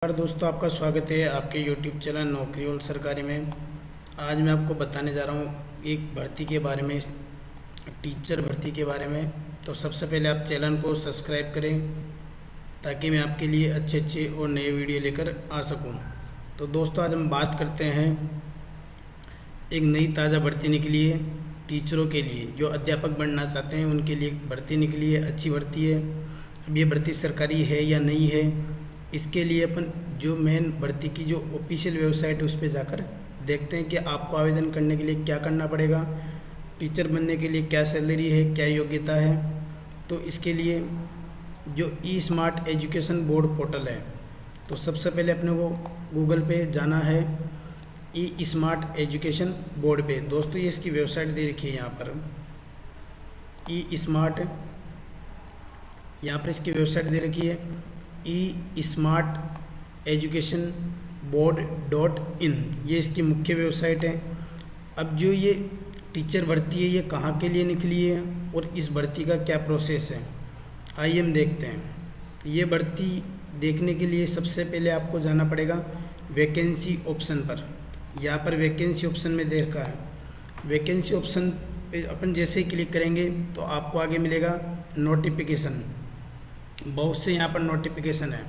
नमस्कार दोस्तों, आपका स्वागत है आपके YouTube चैनल नौकरी और सरकारी में। आज मैं आपको बताने जा रहा हूँ एक भर्ती के बारे में, टीचर भर्ती के बारे में। तो सबसे पहले आप चैनल को सब्सक्राइब करें ताकि मैं आपके लिए अच्छे और नए वीडियो लेकर आ सकूँ। तो दोस्तों, आज हम बात करते हैं एक नई ताज़ा भर्ती निकली है टीचरों के लिए, जो अध्यापक बनना चाहते हैं उनके लिए भर्ती निकली है। अच्छी भर्ती है। अब ये भर्ती सरकारी है या नहीं है, इसके लिए अपन जो मेन भर्ती की जो ऑफिशियल वेबसाइट है उस पर जाकर देखते हैं कि आपको आवेदन करने के लिए क्या करना पड़ेगा, टीचर बनने के लिए क्या सैलरी है, क्या योग्यता है। तो इसके लिए जो ई स्मार्ट एजुकेशन बोर्ड पोर्टल है, तो सबसे पहले अपने को गूगल पे जाना है ई स्मार्ट एजुकेशन बोर्ड पे। दोस्तों, ये इसकी वेबसाइट दे रखी है यहाँ पर, ई स्मार्ट, यहाँ पर इसकी वेबसाइट दे रखी है ई स्मार्ट एजुकेशन board.in। ये इसकी मुख्य वेबसाइट है। अब जो ये टीचर भर्ती है ये कहाँ के लिए निकली है और इस भर्ती का क्या प्रोसेस है, आइए हम देखते हैं। ये भर्ती देखने के लिए सबसे पहले आपको जाना पड़ेगा वैकेंसी ऑप्शन पर। यहाँ पर वैकेंसी ऑप्शन में दे रखा है। वैकेंसी ऑप्शन पे अपन जैसे ही क्लिक करेंगे तो आपको आगे मिलेगा नोटिफिकेशन। बहुत से यहाँ पर नोटिफिकेशन है।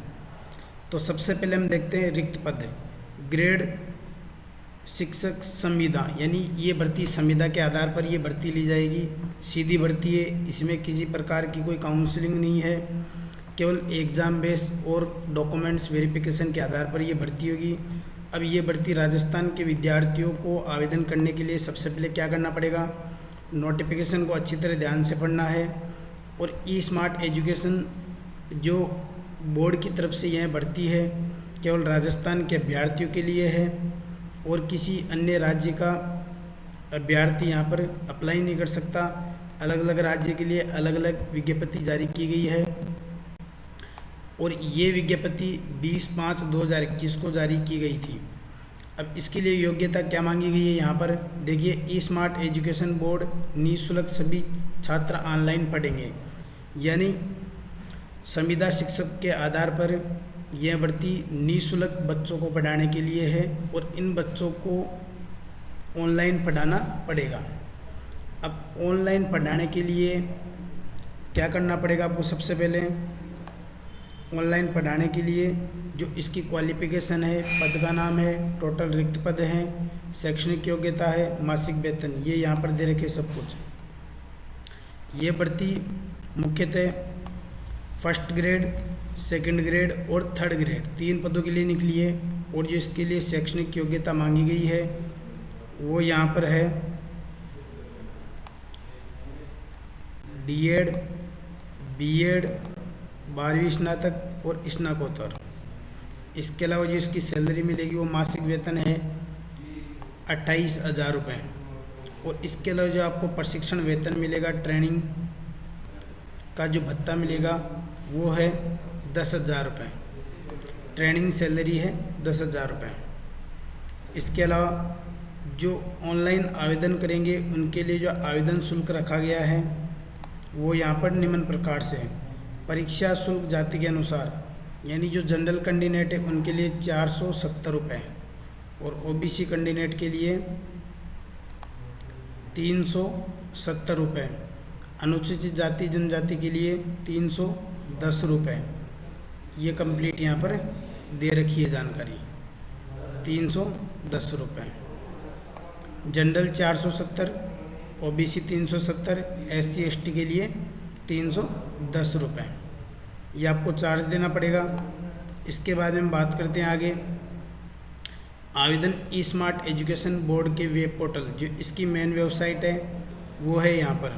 तो सबसे पहले हम देखते हैं रिक्त पद, ग्रेड शिक्षक संविदा, यानी ये भर्ती संविदा के आधार पर ये भर्ती ली जाएगी। सीधी भर्ती है, इसमें किसी प्रकार की कोई काउंसलिंग नहीं है, केवल एग्ज़ाम बेस और डॉक्यूमेंट्स वेरिफिकेशन के आधार पर ये भर्ती होगी। अब ये भर्ती राजस्थान के विद्यार्थियों को आवेदन करने के लिए सबसे पहले क्या करना पड़ेगा, नोटिफिकेशन को अच्छी तरह ध्यान से पढ़ना है। और ई स्मार्ट एजुकेशन जो बोर्ड की तरफ से यह भर्ती है केवल राजस्थान के अभ्यर्थियों के लिए है और किसी अन्य राज्य का अभ्यर्थी यहाँ पर अप्लाई नहीं कर सकता। अलग अलग राज्य के लिए अलग अलग विज्ञप्ति जारी की गई है और ये विज्ञप्ति 20/5/2021 को जारी की गई थी। अब इसके लिए योग्यता क्या मांगी गई है, यहाँ पर देखिए, ई स्मार्ट एजुकेशन बोर्ड निःशुल्क सभी छात्र ऑनलाइन पढ़ेंगे, यानी संविदा शिक्षक के आधार पर यह भर्ती निःशुल्क बच्चों को पढ़ाने के लिए है और इन बच्चों को ऑनलाइन पढ़ाना पड़ेगा। अब ऑनलाइन पढ़ाने के लिए क्या करना पड़ेगा आपको, सबसे पहले ऑनलाइन पढ़ाने के लिए जो इसकी क्वालिफिकेशन है, पद का नाम है, टोटल रिक्त पद हैं, शैक्षणिक योग्यता है, मासिक वेतन, ये यहाँ पर दे रखे सब कुछ। ये भर्ती मुख्यतः फर्स्ट ग्रेड, सेकंड ग्रेड और थर्ड ग्रेड 3 पदों के लिए निकली है। और जो इसके लिए शैक्षणिक योग्यता मांगी गई है वो यहाँ पर है डीएड, बीएड, 12वीं स्नातक और स्नातकोत्तर। इसके अलावा जो इसकी सैलरी मिलेगी वो मासिक वेतन है 28,000 रुपये। और इसके अलावा जो आपको प्रशिक्षण वेतन मिलेगा, ट्रेनिंग का जो भत्ता मिलेगा वो है 10,000 रुपये। ट्रेनिंग सैलरी है 10,000 रुपये। इसके अलावा जो ऑनलाइन आवेदन करेंगे उनके लिए जो आवेदन शुल्क रखा गया है वो यहाँ पर निम्न प्रकार से है। परीक्षा शुल्क जाति के अनुसार, यानी जो जनरल कैंडिडेट है उनके लिए 470 रुपये और ओबीसी कैंडिडेट के लिए 370 रुपये, अनुसूचित जाति जनजाति के लिए 310 रुपये। ये कंप्लीट यहाँ पर दे रखी है जानकारी, 310 रुपये। जनरल 470, ओबीसी 370, SC ST के लिए 310 रुपये, ये आपको चार्ज देना पड़ेगा। इसके बाद में बात करते हैं आगे आवेदन ई स्मार्ट एजुकेशन बोर्ड के वेब पोर्टल, जो इसकी मेन वेबसाइट है वो है यहाँ पर,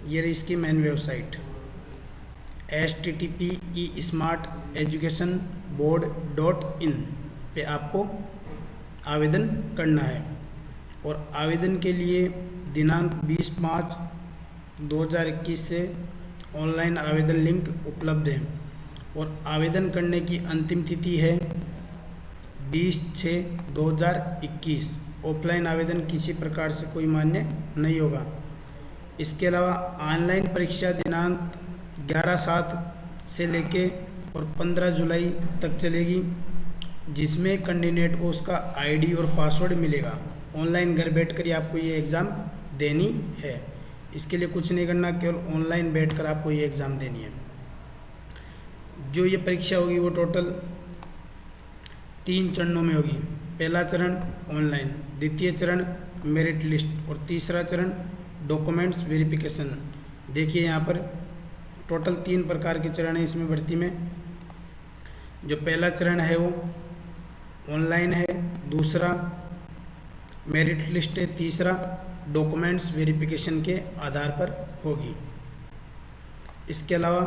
ये रही इसकी मेन वेबसाइट http://esmarteducationboard.in पे आपको आवेदन करना है। और आवेदन के लिए दिनांक 20/5/2021 से ऑनलाइन आवेदन लिंक उपलब्ध है और आवेदन करने की अंतिम तिथि है 20/6/2021। ऑफलाइन आवेदन किसी प्रकार से कोई मान्य नहीं होगा। इसके अलावा ऑनलाइन परीक्षा दिनांक 11/7 से लेके और 15 जुलाई तक चलेगी, जिसमें कैंडिडेट को उसका आईडी और पासवर्ड मिलेगा। ऑनलाइन घर बैठकर ही आपको ये एग्ज़ाम देनी है। इसके लिए कुछ नहीं करना, केवल ऑनलाइन बैठकर आपको ये एग्ज़ाम देनी है। जो ये परीक्षा होगी वो टोटल 3 चरणों में होगी। पहला चरण ऑनलाइन, द्वितीय चरण मेरिट लिस्ट और तीसरा चरण डॉक्यूमेंट्स वेरिफिकेशन। देखिए यहाँ पर टोटल 3 प्रकार के चरण हैं इसमें भर्ती में। जो पहला चरण है वो ऑनलाइन है, दूसरा मेरिट लिस्ट है, तीसरा डॉक्यूमेंट्स वेरिफिकेशन के आधार पर होगी। इसके अलावा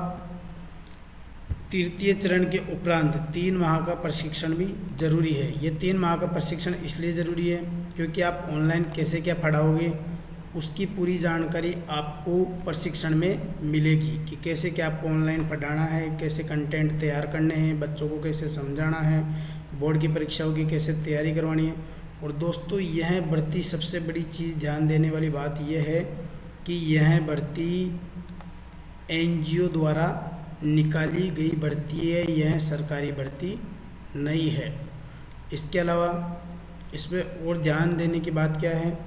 तृतीय चरण के उपरांत 3 माह का प्रशिक्षण भी जरूरी है। ये 3 माह का प्रशिक्षण इसलिए ज़रूरी है क्योंकि आप ऑनलाइन कैसे क्या पढ़ाओगे उसकी पूरी जानकारी आपको प्रशिक्षण में मिलेगी कि कैसे क्या आपको ऑनलाइन पढ़ाना है, कैसे कंटेंट तैयार करने हैं, बच्चों को कैसे समझाना है, बोर्ड की परीक्षाओं की कैसे तैयारी करवानी है। और दोस्तों यह भर्ती सबसे बड़ी चीज़ ध्यान देने वाली बात यह है कि यह भर्ती एनजीओ द्वारा निकाली गई भर्ती है, यह सरकारी भर्ती नहीं है। इसके अलावा इसमें और ध्यान देने की बात क्या है,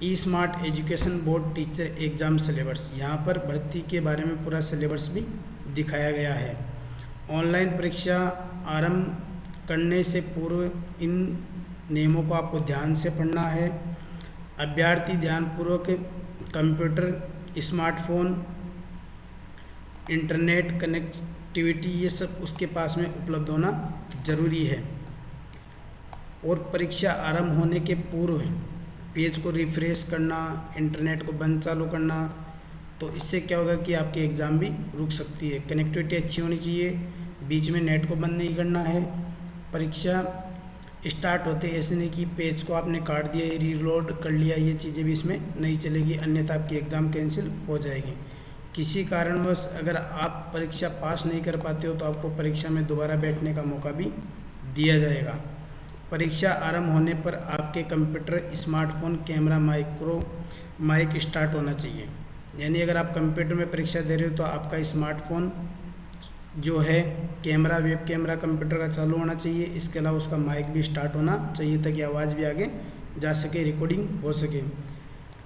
e smart education board teacher exam syllabus, यहाँ पर भर्ती के बारे में पूरा सिलेबस भी दिखाया गया है। ऑनलाइन परीक्षा आरंभ करने से पूर्व इन नियमों को आपको ध्यान से पढ़ना है। अभ्यर्थी ध्यानपूर्वक कंप्यूटर, स्मार्टफोन, इंटरनेट कनेक्टिविटी ये सब उसके पास में उपलब्ध होना ज़रूरी है। और परीक्षा आरंभ होने के पूर्व पेज को रिफ्रेश करना, इंटरनेट को बंद चालू करना, तो इससे क्या होगा कि आपकी एग्ज़ाम भी रुक सकती है। कनेक्टिविटी अच्छी होनी चाहिए, बीच में नेट को बंद नहीं करना है। परीक्षा स्टार्ट होते ऐसे नहीं कि पेज को आपने काट दिया, रीलोड कर लिया, ये चीज़ें भी इसमें नहीं चलेगी, अन्यथा आपकी एग्ज़ाम कैंसिल हो जाएगी। किसी कारणवश अगर आप परीक्षा पास नहीं कर पाते हो तो आपको परीक्षा में दोबारा बैठने का मौका भी दिया जाएगा। परीक्षा आरंभ होने पर आपके computer, smartphone, camera, mic start होना चाहिए। यानी अगर आप कंप्यूटर में परीक्षा दे रहे हो तो आपका स्मार्टफोन जो है कैमरा, वेब कैमरा कंप्यूटर का चालू होना चाहिए। इसके अलावा उसका माइक भी स्टार्ट होना चाहिए ताकि आवाज़ भी आगे जा सके, रिकॉर्डिंग हो सके।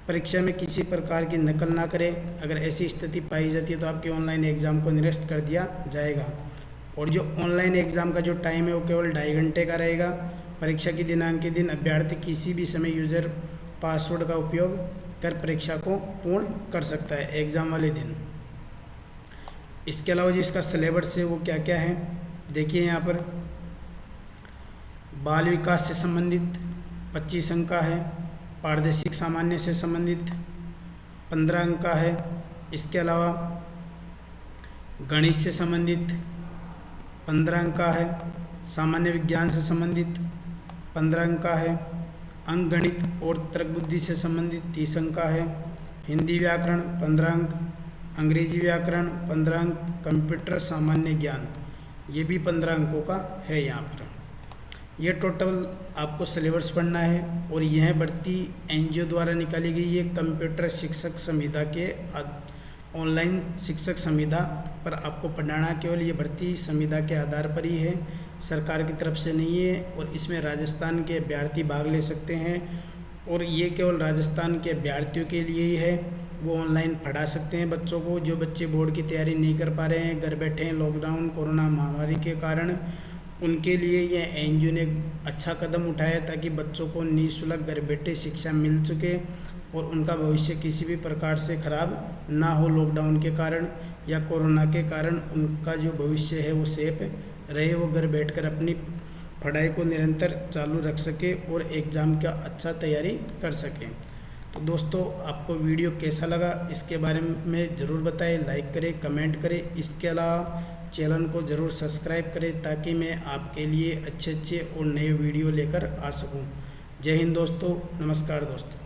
परीक्षा में किसी प्रकार की नकल ना करें। अगर ऐसी स्थिति पाई जाती है तो आपके ऑनलाइन एग्ज़ाम को निरस्त कर दिया जाएगा। और जो ऑनलाइन एग्ज़ाम का जो टाइम है वो केवल 2.5 घंटे का रहेगा। परीक्षा के दिनांक के दिन अभ्यर्थी किसी भी समय यूज़र पासवर्ड का उपयोग कर परीक्षा को पूर्ण कर सकता है एग्ज़ाम वाले दिन। इसके अलावा जो इसका सिलेबस है वो क्या क्या है, देखिए यहाँ पर बाल विकास से संबंधित 25 अंक का है, पारदर्शिक सामान्य से संबंधित 15 अंक का है। इसके अलावा गणित से संबंधित 15 अंक का है, सामान्य विज्ञान से संबंधित 15 अंक का है, अंक गणित और तर्क बुद्धि से संबंधित 30 अंक का है, हिंदी व्याकरण 15 अंक, अंग्रेजी व्याकरण 15 अंक, कंप्यूटर सामान्य ज्ञान ये भी 15 अंकों का है। यहाँ पर ये टोटल आपको सिलेबस पढ़ना है। और यह भर्ती एनजीओ द्वारा निकाली गई है कंप्यूटर शिक्षक संविदा के ऑनलाइन शिक्षक संविदा पर आपको पढ़ाना। केवल ये भर्ती संविदा के आधार पर ही है, सरकार की तरफ से नहीं है। और इसमें राजस्थान के अभ्यर्थी भाग ले सकते हैं और ये केवल राजस्थान के अभ्यर्थियों के लिए ही है। वो ऑनलाइन पढ़ा सकते हैं बच्चों को। जो बच्चे बोर्ड की तैयारी नहीं कर पा रहे हैं, घर बैठे हैं लॉकडाउन कोरोना महामारी के कारण, उनके लिए यह एनजीओ ने अच्छा कदम उठाया ताकि बच्चों को निःशुल्क घर बैठे शिक्षा मिल सके और उनका भविष्य किसी भी प्रकार से खराब ना हो। लॉकडाउन के कारण या कोरोना के कारण उनका जो भविष्य है वो सेफ रहे, वो घर बैठकर अपनी पढ़ाई को निरंतर चालू रख सके और एग्ज़ाम का अच्छा तैयारी कर सकें। तो दोस्तों आपको वीडियो कैसा लगा इसके बारे में ज़रूर बताएं, लाइक करें, कमेंट करें। इसके अलावा चैनल को ज़रूर सब्सक्राइब करें ताकि मैं आपके लिए अच्छे और नए वीडियो लेकर आ सकूं। जय हिंद दोस्तों, नमस्कार दोस्तों।